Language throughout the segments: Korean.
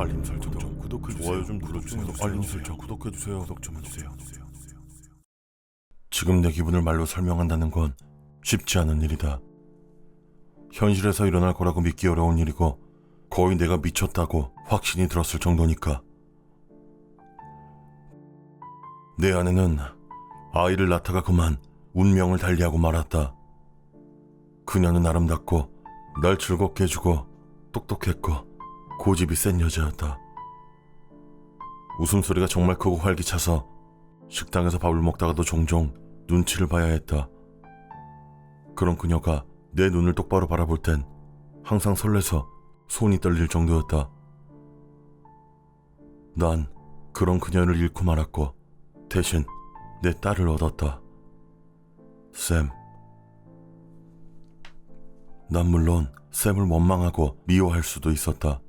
알림 설정 좀 구독해주세요. 좋아요 좀 눌러주세요. 알림 설정 구독해주세요. 구독 좀 해주세요. 지금 내 기분을 말로 설명한다는 건 쉽지 않은 일이다. 현실에서 일어날 거라고 믿기 어려운 일이고 거의 내가 미쳤다고 확신이 들었을 정도니까. 내 아내는 아이를 낳다가 그만 운명을 달리하고 말았다. 그녀는 아름답고 날 즐겁게 해주고 똑똑했고 고집이 센 여자였다. 웃음소리가 정말 크고 활기차서 식당에서 밥을 먹다가도 종종 눈치를 봐야 했다. 그런 그녀가 내 눈을 똑바로 바라볼 땐 항상 설레서 손이 떨릴 정도였다. 난 그런 그녀를 잃고 말았고 대신 내 딸을 얻었다. 샘. 난 물론 샘을 원망하고 미워할 수도 있었다.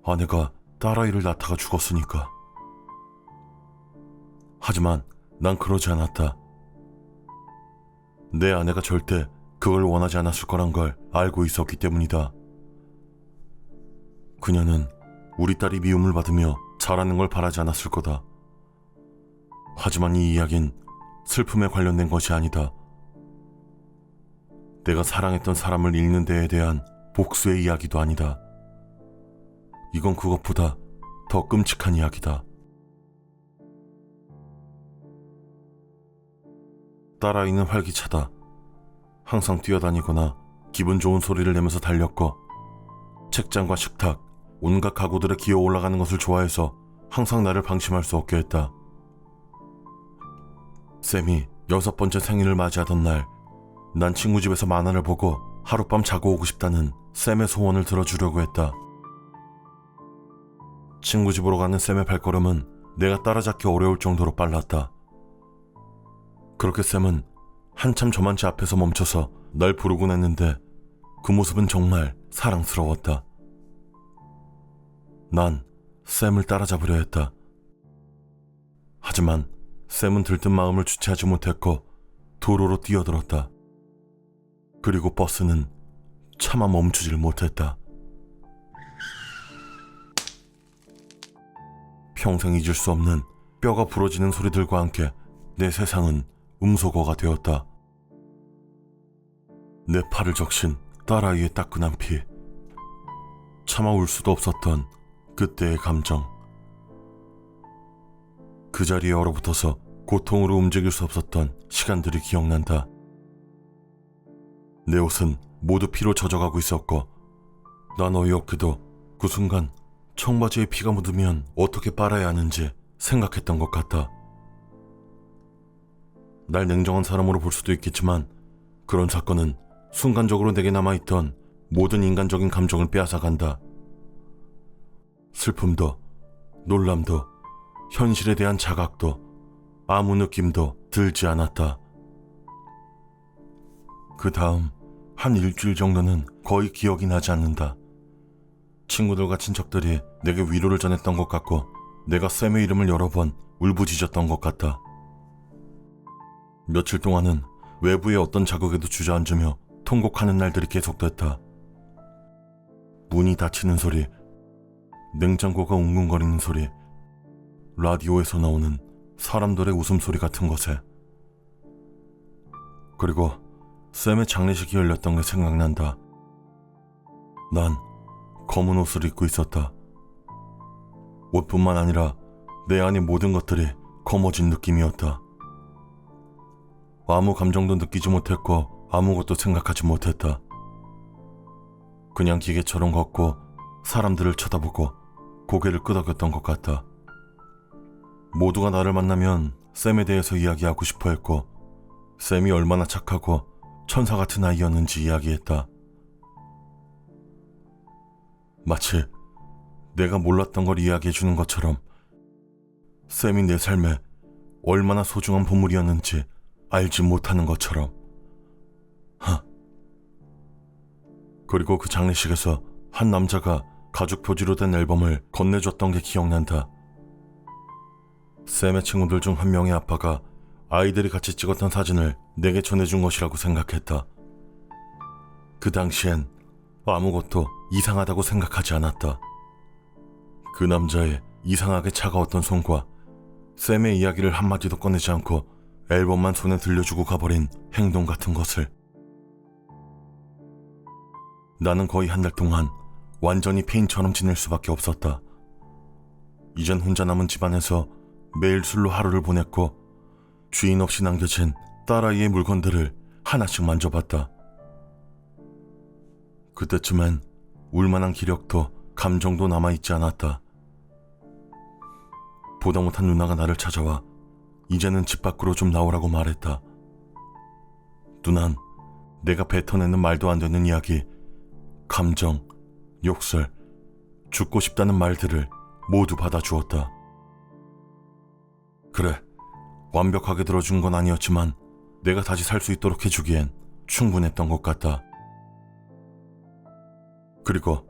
아내가 딸아이를 낳다가 죽었으니까. 하지만 난 그러지 않았다. 내 아내가 절대 그걸 원하지 않았을 거란 걸 알고 있었기 때문이다. 그녀는 우리 딸이 미움을 받으며 자라는 걸 바라지 않았을 거다. 하지만 이 이야기는 슬픔에 관련된 것이 아니다. 내가 사랑했던 사람을 잃는 데에 대한 복수의 이야기도 아니다. 이건 그것보다 더 끔찍한 이야기다. 딸아이는 활기차다. 항상 뛰어다니거나 기분 좋은 소리를 내면서 달렸고 책장과 식탁, 온갖 가구들에 기어 올라가는 것을 좋아해서 항상 나를 방심할 수 없게 했다. 샘이 6번째 생일을 맞이하던 날, 난 친구 집에서 만화를 보고 하룻밤 자고 오고 싶다는 샘의 소원을 들어주려고 했다. 친구 집으로 가는 샘의 발걸음은 내가 따라잡기 어려울 정도로 빨랐다. 그렇게 샘은 한참 저만치 앞에서 멈춰서 날 부르곤 했는데 그 모습은 정말 사랑스러웠다. 난 샘을 따라잡으려 했다. 하지만 샘은 들뜬 마음을 주체하지 못했고 도로로 뛰어들었다. 그리고 버스는 차마 멈추질 못했다. 평생 잊을 수 없는 뼈가 부러지는 소리들과 함께 내 세상은 음소거가 되었다. 내 팔을 적신 딸아이의 따끈한 피, 차마 울 수도 없었던 그때의 감정. 그 자리에 얼어붙어서 고통으로 움직일 수 없었던 시간들이 기억난다. 내 옷은 모두 피로 젖어가고 있었고 난 어이없게도 그 순간 청바지에 피가 묻으면 어떻게 빨아야 하는지 생각했던 것 같다. 날 냉정한 사람으로 볼 수도 있겠지만 그런 사건은 순간적으로 내게 남아있던 모든 인간적인 감정을 빼앗아간다. 슬픔도, 놀람도, 현실에 대한 자각도, 아무 느낌도 들지 않았다. 그 다음 한 일주일 정도는 거의 기억이 나지 않는다. 친구들과 친척들이 내게 위로를 전했던 것 같고 내가 샘의 이름을 여러 번 울부짖었던 것 같다. 며칠 동안은 외부의 어떤 자극에도 주저앉으며 통곡하는 날들이 계속됐다. 문이 닫히는 소리, 냉장고가 웅웅거리는 소리, 라디오에서 나오는 사람들의 웃음소리 같은 것에. 그리고 샘의 장례식이 열렸던 게 생각난다. 난 검은 옷을 입고 있었다. 옷뿐만 아니라 내 안의 모든 것들이 검어진 느낌이었다. 아무 감정도 느끼지 못했고 아무것도 생각하지 못했다. 그냥 기계처럼 걷고 사람들을 쳐다보고 고개를 끄덕였던 것 같다. 모두가 나를 만나면 샘에 대해서 이야기하고 싶어 했고 샘이 얼마나 착하고 천사 같은 아이였는지 이야기했다. 마치 내가 몰랐던 걸 이야기해주는 것처럼 샘이 내 삶에 얼마나 소중한 보물이었는지 알지 못하는 것처럼. 그리고 그 장례식에서 한 남자가 가죽 표지로 된 앨범을 건네줬던 게 기억난다. 샘의 친구들 중 한 명의 아빠가 아이들이 같이 찍었던 사진을 내게 전해준 것이라고 생각했다. 그 당시엔 아무것도 이상하다고 생각하지 않았다. 그 남자의 이상하게 차가웠던 손과 샘의 이야기를 한마디도 꺼내지 않고 앨범만 손에 들려주고 가버린 행동 같은 것을. 나는 거의 한 달 동안 완전히 폐인처럼 지낼 수밖에 없었다. 이젠 혼자 남은 집안에서 매일 술로 하루를 보냈고 주인 없이 남겨진 딸아이의 물건들을 하나씩 만져봤다. 그때쯤엔 울만한 기력도 감정도 남아있지 않았다. 보다 못한 누나가 나를 찾아와 이제는 집 밖으로 좀 나오라고 말했다. 누난 내가 뱉어내는 말도 안 되는 이야기, 감정, 욕설, 죽고 싶다는 말들을 모두 받아주었다. 그래, 완벽하게 들어준 건 아니었지만 내가 다시 살 수 있도록 해주기엔 충분했던 것 같다. 그리고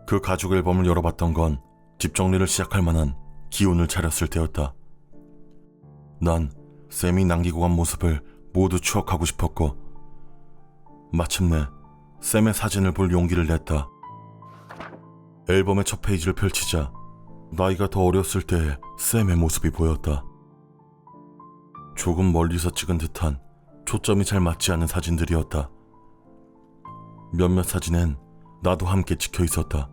그 가죽 앨범을 열어봤던 건 집 정리를 시작할 만한 기운을 차렸을 때였다. 난 샘이 남기고 간 모습을 모두 추억하고 싶었고 마침내 샘의 사진을 볼 용기를 냈다. 앨범의 첫 페이지를 펼치자 나이가 더 어렸을 때의 샘의 모습이 보였다. 조금 멀리서 찍은 듯한 초점이 잘 맞지 않은 사진들이었다. 몇몇 사진엔 나도 함께 찍혀 있었다.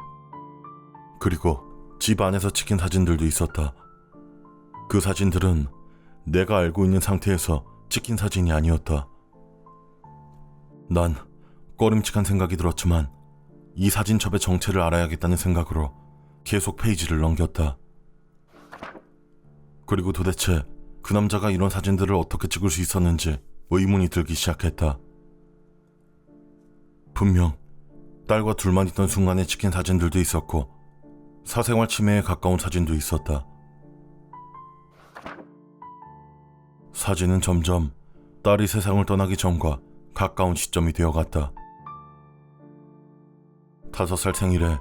그리고 집 안에서 찍힌 사진들도 있었다. 그 사진들은 내가 알고 있는 상태에서 찍힌 사진이 아니었다. 난 꺼림칙한 생각이 들었지만 이 사진첩의 정체를 알아야겠다는 생각으로 계속 페이지를 넘겼다. 그리고 도대체 그 남자가 이런 사진들을 어떻게 찍을 수 있었는지 의문이 들기 시작했다. 분명 딸과 둘만 있던 순간에 찍힌 사진들도 있었고 사생활 침해에 가까운 사진도 있었다. 사진은 점점 딸이 세상을 떠나기 전과 가까운 시점이 되어갔다. 5살 생일에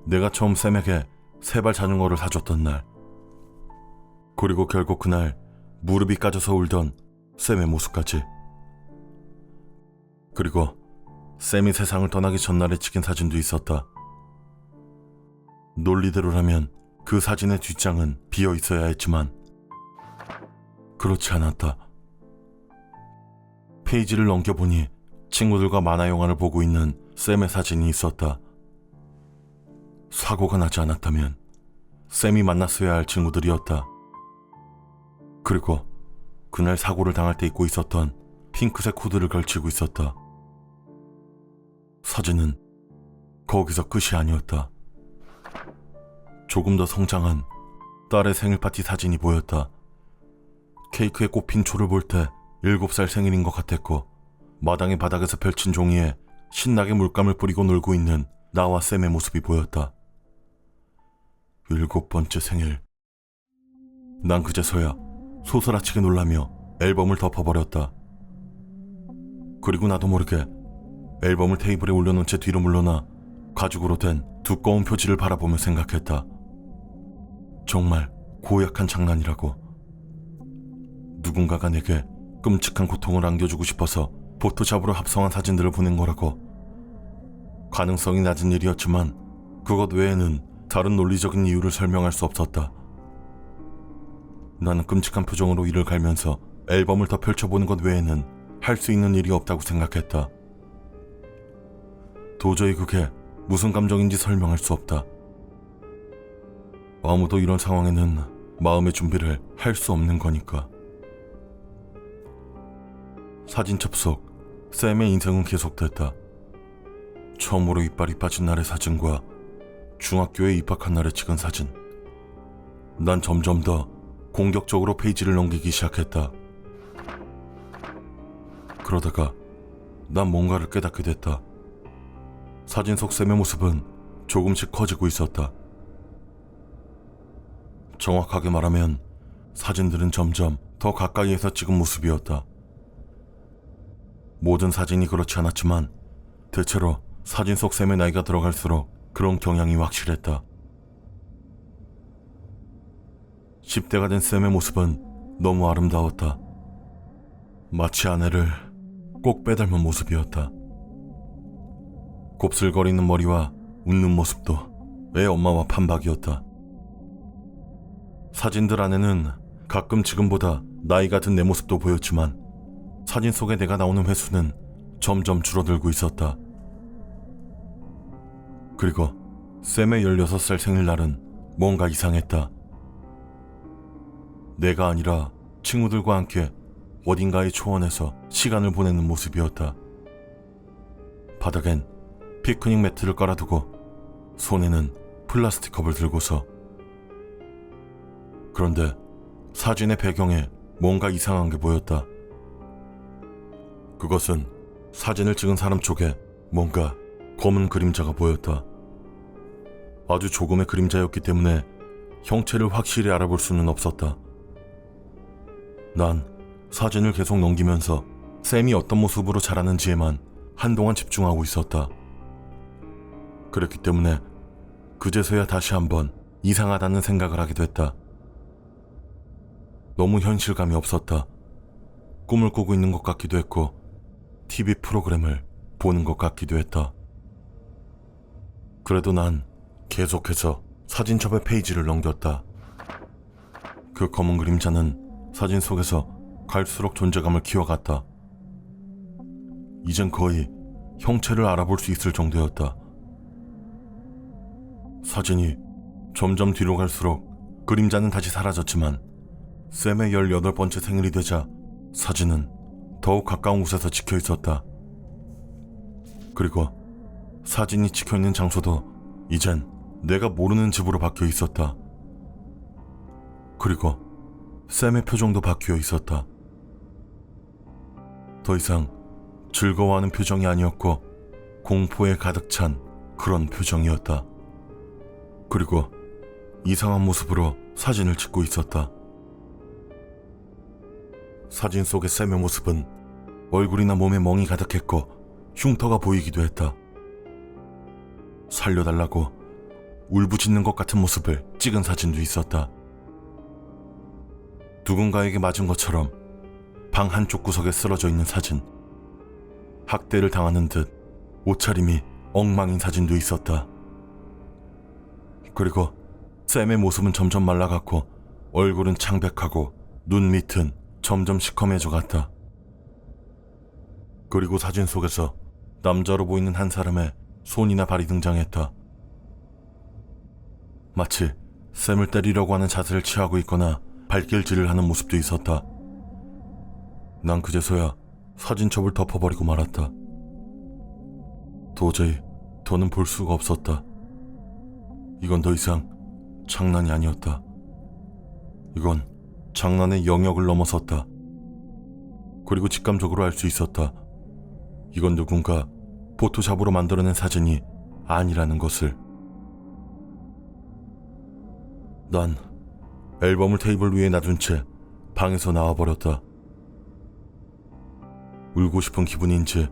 내가 처음 샘에게 세발 자전거를 사줬던 날, 그리고 결국 그날 무릎이 까져서 울던 샘의 모습까지, 그리고 샘이 세상을 떠나기 전날에 찍힌 사진도 있었다. 논리대로라면 그 사진의 뒷장은 비어 있어야 했지만 그렇지 않았다. 페이지를 넘겨보니 친구들과 만화 영화를 보고 있는 샘의 사진이 있었다. 사고가 나지 않았다면 샘이 만났어야 할 친구들이었다. 그리고 그날 사고를 당할 때 입고 있었던 핑크색 후드를 걸치고 있었다. 사진은 거기서 끝이 아니었다. 조금 더 성장한 딸의 생일 파티 사진이 보였다. 케이크에 꼽힌 초를 볼 때 7살 생일인 것 같았고 마당의 바닥에서 펼친 종이에 신나게 물감을 뿌리고 놀고 있는 나와 샘의 모습이 보였다. 7번째 생일. 난 그제서야 소스라치게 놀라며 앨범을 덮어버렸다. 그리고 나도 모르게 앨범을 테이블에 올려놓은 채 뒤로 물러나 가죽으로 된 두꺼운 표지를 바라보며 생각했다. 정말 고약한 장난이라고. 누군가가 내게 끔찍한 고통을 안겨주고 싶어서 포토샵으로 합성한 사진들을 보낸 거라고. 가능성이 낮은 일이었지만 그것 외에는 다른 논리적인 이유를 설명할 수 없었다. 나는 끔찍한 표정으로 이를 갈면서 앨범을 더 펼쳐보는 것 외에는 할 수 있는 일이 없다고 생각했다. 도저히 그게 무슨 감정인지 설명할 수 없다. 아무도 이런 상황에는 마음의 준비를 할 수 없는 거니까. 사진첩 속 샘의 인생은 계속됐다. 처음으로 이빨이 빠진 날의 사진과 중학교에 입학한 날에 찍은 사진. 난 점점 더 공격적으로 페이지를 넘기기 시작했다. 그러다가 난 뭔가를 깨닫게 됐다. 사진 속 샘의 모습은 조금씩 커지고 있었다. 정확하게 말하면 사진들은 점점 더 가까이에서 찍은 모습이었다. 모든 사진이 그렇지 않았지만 대체로 사진 속 샘의 나이가 들어갈수록 그런 경향이 확실했다. 10대가 된 샘의 모습은 너무 아름다웠다. 마치 아내를 꼭 빼닮은 모습이었다. 곱슬거리는 머리와 웃는 모습도 애 엄마와 판박이었다. 사진들 안에는 가끔 지금보다 나이가 든 내 모습도 보였지만 사진 속에 내가 나오는 횟수는 점점 줄어들고 있었다. 그리고 샘의 16살 생일날은 뭔가 이상했다. 내가 아니라 친구들과 함께 어딘가의 초원에서 시간을 보내는 모습이었다. 바닥엔 피크닉 매트를 깔아두고 손에는 플라스틱 컵을 들고서. 그런데 사진의 배경에 뭔가 이상한 게 보였다. 그것은 사진을 찍은 사람 쪽에 뭔가 검은 그림자가 보였다. 아주 조금의 그림자였기 때문에 형체를 확실히 알아볼 수는 없었다. 난 사진을 계속 넘기면서 샘이 어떤 모습으로 자라는지에만 한동안 집중하고 있었다. 그랬기 때문에 그제서야 다시 한번 이상하다는 생각을 하게 됐다. 너무 현실감이 없었다. 꿈을 꾸고 있는 것 같기도 했고 TV 프로그램을 보는 것 같기도 했다. 그래도 난 계속해서 사진첩의 페이지를 넘겼다. 그 검은 그림자는 사진 속에서 갈수록 존재감을 키워갔다. 이젠 거의 형체를 알아볼 수 있을 정도였다. 사진이 점점 뒤로 갈수록 그림자는 다시 사라졌지만 샘의 18번째 생일이 되자 사진은 더욱 가까운 곳에서 찍혀 있었다. 그리고 사진이 찍혀 있는 장소도 이젠 내가 모르는 집으로 바뀌어 있었다. 그리고 샘의 표정도 바뀌어 있었다. 더 이상 즐거워하는 표정이 아니었고 공포에 가득 찬 그런 표정이었다. 그리고 이상한 모습으로 사진을 찍고 있었다. 사진 속의 샘의 모습은 얼굴이나 몸에 멍이 가득했고 흉터가 보이기도 했다. 살려달라고 울부짖는 것 같은 모습을 찍은 사진도 있었다. 누군가에게 맞은 것처럼 방 한쪽 구석에 쓰러져 있는 사진, 학대를 당하는 듯 옷차림이 엉망인 사진도 있었다. 그리고 샘의 모습은 점점 말라갔고 얼굴은 창백하고 눈 밑은 점점 시커매져 갔다. 그리고 사진 속에서 남자로 보이는 한 사람의 손이나 발이 등장했다. 마치 샘을 때리려고 하는 자세를 취하고 있거나 발길질을 하는 모습도 있었다. 난 그제서야 사진첩을 덮어버리고 말았다. 도저히 더는 볼 수가 없었다. 이건 더 이상 장난이 아니었다. 이건 장난의 영역을 넘어섰다. 그리고 직감적으로 알 수 있었다. 이건 누군가 포토샵으로 만들어낸 사진이 아니라는 것을. 난 앨범을 테이블 위에 놔둔 채 방에서 나와버렸다. 울고 싶은 기분인지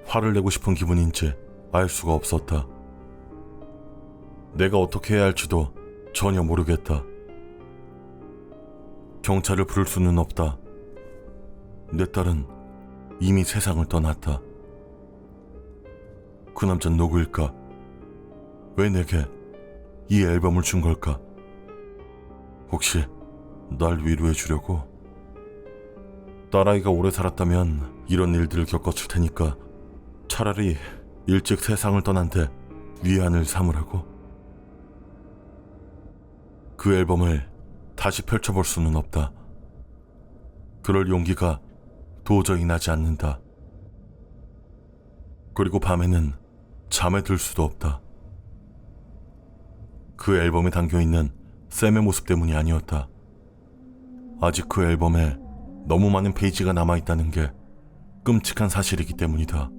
화를 내고 싶은 기분인지 알 수가 없었다. 내가 어떻게 해야 할지도 전혀 모르겠다. 경찰을 부를 수는 없다. 내 딸은 이미 세상을 떠났다. 그 남자는 누구일까? 왜 내게 이 앨범을 준 걸까? 혹시 날 위로해 주려고? 딸아이가 오래 살았다면 이런 일들을 겪었을 테니까 차라리 일찍 세상을 떠난 데 위안을 삼으라고? 그 앨범을 다시 펼쳐볼 수는 없다. 그럴 용기가 도저히 나지 않는다. 그리고 밤에는 잠에 들 수도 없다. 그 앨범에 담겨있는 샘의 모습 때문이 아니었다. 아직 그 앨범에 너무 많은 페이지가 남아있다는 게 끔찍한 사실이기 때문이다.